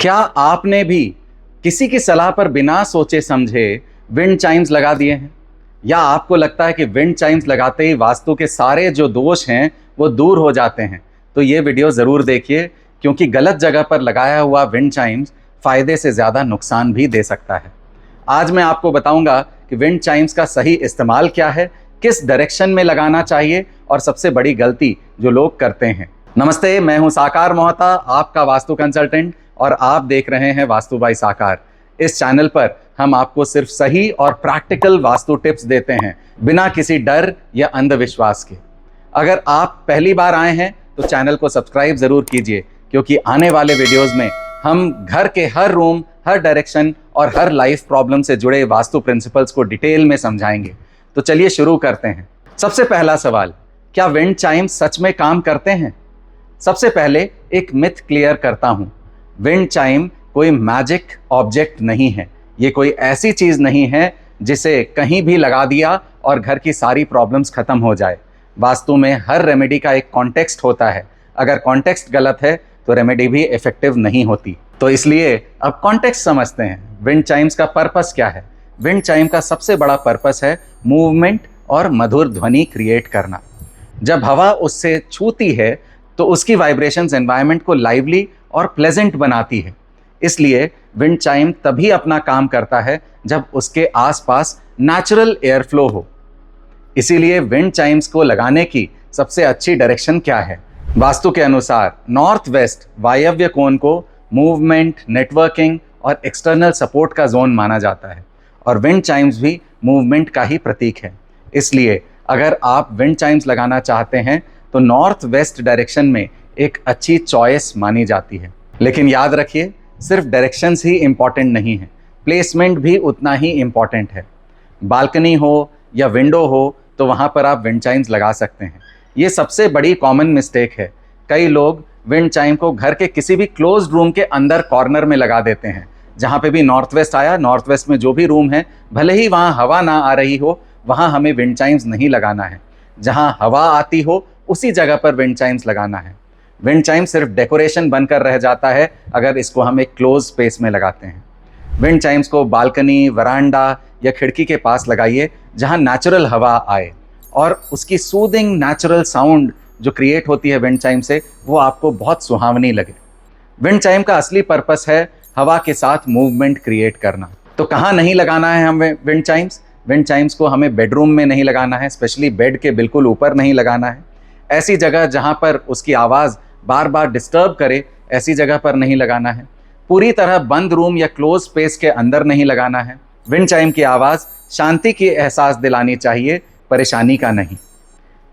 क्या आपने भी किसी की सलाह पर बिना सोचे समझे विंड चाइम्स लगा दिए हैं? या आपको लगता है कि विंड चाइम्स लगाते ही वास्तु के सारे जो दोष हैं वो दूर हो जाते हैं? तो ये वीडियो ज़रूर देखिए, क्योंकि गलत जगह पर लगाया हुआ विंड चाइम्स फ़ायदे से ज़्यादा नुकसान भी दे सकता है। आज मैं आपको बताऊंगा कि विंड चाइम्स का सही इस्तेमाल क्या है, किस डायरेक्शन में लगाना चाहिए और सबसे बड़ी गलती जो लोग करते हैं। नमस्ते, मैं हूं साकार मोहता, आपका वास्तु कंसल्टेंट, और आप देख रहे हैं वास्तु बाय साकार। इस चैनल पर हम आपको सिर्फ सही और प्रैक्टिकल वास्तु टिप्स देते हैं, बिना किसी डर या अंधविश्वास के। अगर आप पहली बार आए हैं तो चैनल को सब्सक्राइब जरूर कीजिए, क्योंकि आने वाले वीडियोस में हम घर के हर रूम, हर डायरेक्शन और हर लाइफ प्रॉब्लम से जुड़े वास्तु प्रिंसिपल्स को डिटेल में समझाएंगे। तो चलिए शुरू करते हैं। सबसे पहला सवाल, क्या विंड चाइम्स सच में काम करते हैं? सबसे पहले एक मिथ क्लियर करता हूं। विंड चाइम कोई मैजिक ऑब्जेक्ट नहीं है। ये कोई ऐसी चीज नहीं है जिसे कहीं भी लगा दिया और घर की सारी प्रॉब्लम्स खत्म हो जाए। वास्तु में हर रेमेडी का एक कॉन्टेक्स्ट होता है। अगर कॉन्टेक्स्ट गलत है तो रेमेडी भी इफेक्टिव नहीं होती। तो इसलिए अब कॉन्टेक्स्ट समझते हैं। विंड चाइम्स का पर्पस क्या है? विंड चाइम का सबसे बड़ा पर्पस है मूवमेंट और मधुर ध्वनि क्रिएट करना। जब हवा उससे छूती है तो उसकी वाइब्रेशंस एनवायरनमेंट को लाइवली और प्लेजेंट बनाती है। इसलिए विंड चाइम तभी अपना काम करता है जब उसके आसपास नेचुरल एयर फ्लो हो। इसीलिए विंड चाइम्स को लगाने की सबसे अच्छी डायरेक्शन क्या है? वास्तु के अनुसार नॉर्थ वेस्ट वायव्य कोण को मूवमेंट, नेटवर्किंग और एक्सटर्नल सपोर्ट का जोन माना जाता है, और विंड चाइम्स भी मूवमेंट का ही प्रतीक है। इसलिए अगर आप विंड चाइम्स लगाना चाहते हैं तो नॉर्थ वेस्ट डायरेक्शन में एक अच्छी चॉइस मानी जाती है। लेकिन याद रखिए, सिर्फ डायरेक्शंस ही इंपॉर्टेंट नहीं है, प्लेसमेंट भी उतना ही इंपॉर्टेंट है। बालकनी हो या विंडो हो तो वहाँ पर आप विंड चाइम्स लगा सकते हैं। ये सबसे बड़ी कॉमन मिस्टेक है। कई लोग विंड चाइम को घर के किसी भी क्लोज्ड रूम के अंदर कॉर्नर में लगा देते हैं। जहाँ पे भी नॉर्थ वेस्ट आया, नॉर्थ वेस्ट में जो भी रूम है, भले ही वहाँ हवा ना आ रही हो, वहाँ हमें विंड चाइम्स नहीं लगाना है। जहाँ हवा आती हो उसी जगह पर विंड चाइम्स लगाना है। विंड चाइम सिर्फ डेकोरेशन बनकर रह जाता है अगर इसको हम एक क्लोज स्पेस में लगाते हैं। विंड चाइम्स को बालकनी, वरांडा या खिड़की के पास लगाइए, जहां नेचुरल हवा आए, और उसकी सूदिंग नेचुरल साउंड जो क्रिएट होती है विंड चाइम से, वो आपको बहुत सुहावनी लगे। विंड चाइम का असली पर्पस है हवा के साथ मूवमेंट क्रिएट करना। तो कहाँ नहीं लगाना है हमें विंड चाइम्स? विंड चाइम्स को हमें बेडरूम में नहीं लगाना है, स्पेशली बेड के बिल्कुल ऊपर नहीं लगाना है। ऐसी जगह जहां पर उसकी आवाज़ बार बार डिस्टर्ब करे, ऐसी जगह पर नहीं लगाना है। पूरी तरह बंद रूम या क्लोज स्पेस के अंदर नहीं लगाना है। विंड चाइम की आवाज़ शांति की एहसास दिलानी चाहिए, परेशानी का नहीं।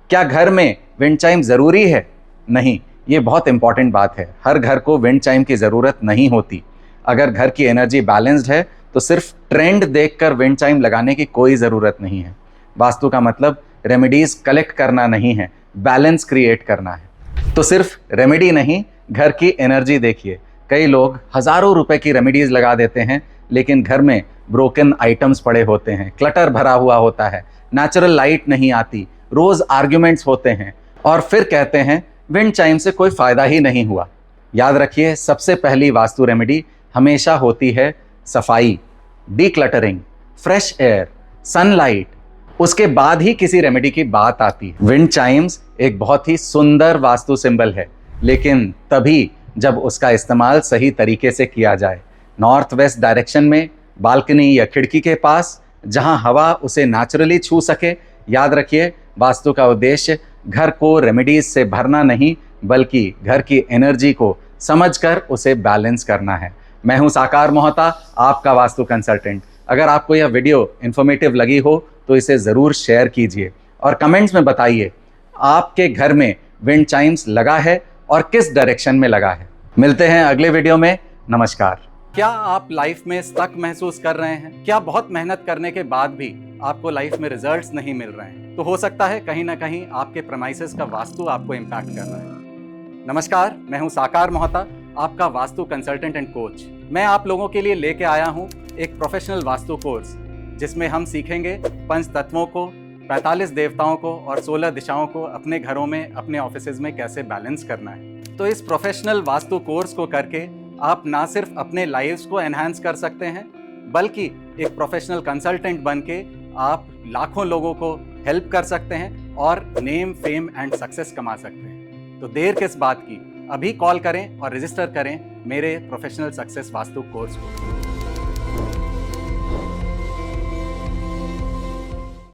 क्या घर में विंड चाइम ज़रूरी है? नहीं, ये बहुत इंपॉर्टेंट बात है। हर घर को विंड चाइम की ज़रूरत नहीं होती। अगर घर की एनर्जी बैलेंस्ड है तो सिर्फ ट्रेंड देखकर विंड चाइम लगाने की कोई ज़रूरत नहीं है। वास्तु का मतलब रेमेडीज़ कलेक्ट करना नहीं है, बैलेंस क्रिएट करना है। तो सिर्फ रेमेडी नहीं, घर की एनर्जी देखिए। कई लोग हज़ारों रुपए की रेमेडीज़ लगा देते हैं, लेकिन घर में ब्रोकन आइटम्स पड़े होते हैं, क्लटर भरा हुआ होता है, नेचुरल लाइट नहीं आती, रोज़ आर्ग्यूमेंट्स होते हैं, और फिर कहते हैं विंड चाइम से कोई फ़ायदा ही नहीं हुआ। याद रखिए, सबसे पहली वास्तु रेमेडी हमेशा होती है सफाई, डीक्लटरिंग, फ्रेश एयर, सनलाइट। उसके बाद ही किसी रेमेडी की बात आती है। विंड चाइम्स एक बहुत ही सुंदर वास्तु सिंबल है, लेकिन तभी जब उसका इस्तेमाल सही तरीके से किया जाए। नॉर्थ वेस्ट डायरेक्शन में, बालकनी या खिड़की के पास, जहां हवा उसे नेचुरली छू सके। याद रखिए, वास्तु का उद्देश्य घर को रेमेडीज से भरना नहीं, बल्कि घर की एनर्जी को समझकर उसे बैलेंस करना है। मैं हूं साकार मोहता, आपका वास्तु कंसल्टेंट। अगर आपको यह वीडियो इन्फॉर्मेटिव लगी हो तो इसे ज़रूर शेयर कीजिए और कमेंट्स में बताइए आपके घर में विंड चाइम्स लगा है और किस डायरेक्शन में लगा है। मिलते हैं अगले वीडियो में। नमस्कार। क्या आप लाइफ में स्टक महसूस कर रहे हैं? क्या बहुत मेहनत करने के बाद भी आपको लाइफ में रिजल्ट्स नहीं मिल रहे हैं? तो हो सकता है कहीं ना कहीं आपके प्रेमाइसेस का वास्तु आपको इम्पैक्ट कर रहा है। नमस्कार, मैं हूं साकार मोहता, आपका वास्तु कंसल्टेंट एंड कोच। मैं आप लोगों के लिए लेके आया हूं एक प्रोफेशनल वास्तु कोर्स, जिसमें हम सीखेंगे 5 तत्वों को, 45 देवताओं को और 16 दिशाओं को अपने घरों में, अपने ऑफिसेज में कैसे बैलेंस करना है। तो इस प्रोफेशनल वास्तु कोर्स को करके आप ना सिर्फ अपने लाइव्स को एनहांस कर सकते हैं, बल्कि एक प्रोफेशनल कंसल्टेंट बन के आप लाखों लोगों को हेल्प कर सकते हैं और नेम, फेम एंड सक्सेस कमा सकते हैं। तो देर किस बात की, अभी कॉल करें और रजिस्टर करें मेरे प्रोफेशनल सक्सेस वास्तु कोर्स को।